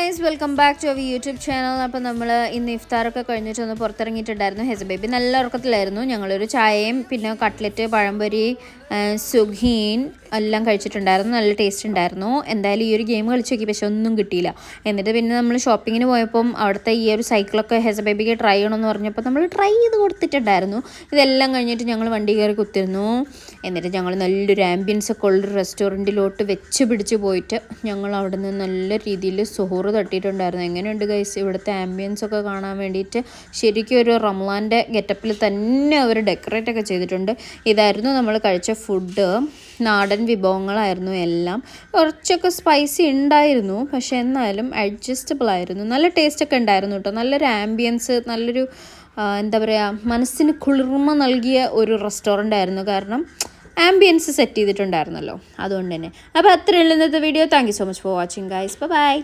Guys, welcome back to our YouTube channel. അപ്പോൾ നമ്മൾ ഇന്ന് ഇഫ്താറൊക്കെ കഴിഞ്ഞിട്ട് ഒന്ന് പുറത്തിറങ്ങിയിട്ടുണ്ടായിരുന്നു. ഹെസ ബേബി നല്ല ഉറക്കത്തിലായിരുന്നു. ഞങ്ങളൊരു ചായയും പിന്നെ കട്ട്ലറ്റ്, പഴംപൊരി, സുഖീൻ എല്ലാം കഴിച്ചിട്ടുണ്ടായിരുന്നു. നല്ല ടേസ്റ്റ് ഉണ്ടായിരുന്നു. എന്തായാലും ഈ ഒരു ഗെയിം കളിച്ച് നോക്കി, പക്ഷെ ഒന്നും കിട്ടിയില്ല. എന്നിട്ട് പിന്നെ നമ്മൾ ഷോപ്പിങ്ങിന് പോയപ്പം അവിടുത്തെ ഈ ഒരു സൈക്കിളൊക്കെ ഹെസ ബേബിക്ക് ട്രൈ ചെയ്യണമെന്ന് പറഞ്ഞപ്പോൾ നമ്മൾ ട്രൈ ചെയ്ത് കൊടുത്തിട്ടുണ്ടായിരുന്നു. ഇതെല്ലാം കഴിഞ്ഞിട്ട് ഞങ്ങൾ വണ്ടി കയറി കുത്തിരുന്നു. എന്നിട്ട് ഞങ്ങൾ നല്ലൊരു ആംബിയൻസ് ഒക്കെ ഉള്ളൊരു റെസ്റ്റോറൻറ്റിലോട്ട് വെച്ച് പിടിച്ച് പോയിട്ട് ഞങ്ങൾ അവിടെ നിന്ന് നല്ല രീതിയിൽ സുഹൂറ് തട്ടിയിട്ടുണ്ടായിരുന്നു. എങ്ങനെയുണ്ട് ഗൈസ് ഇവിടുത്തെ ആംബിയൻസ് ഒക്കെ കാണാൻ വേണ്ടിയിട്ട്? ശരിക്കും ഒരു റംലാൻ്റെ ഗെറ്റപ്പിൽ തന്നെ അവർ ഡെക്കറേറ്റ് ഒക്കെ ചെയ്തിട്ടുണ്ട്. ഇതായിരുന്നു നമ്മൾ കഴിച്ച ഫുഡ്. നാടൻ വിഭവങ്ങളായിരുന്നു എല്ലാം. കുറച്ചൊക്കെ സ്പൈസി ഉണ്ടായിരുന്നു, പക്ഷേ എന്നാലും അഡ്ജസ്റ്റബിൾ ആയിരുന്നു. നല്ല ടേസ്റ്റൊക്കെ ഉണ്ടായിരുന്നു കേട്ടോ. നല്ലൊരു ആംബിയൻസ്, നല്ലൊരു എന്താ പറയുക, മനസ്സിന് കുളിർമ നൽകിയ ഒരു റെസ്റ്റോറൻ്റ് ആയിരുന്നു. കാരണം ആംബിയൻസ് സെറ്റ് ചെയ്തിട്ടുണ്ടായിരുന്നല്ലോ, അതുകൊണ്ട് തന്നെ. അപ്പോൾ അത്രയുള്ള ഇന്നത്തെ video. Thank you so much for watching guys. By.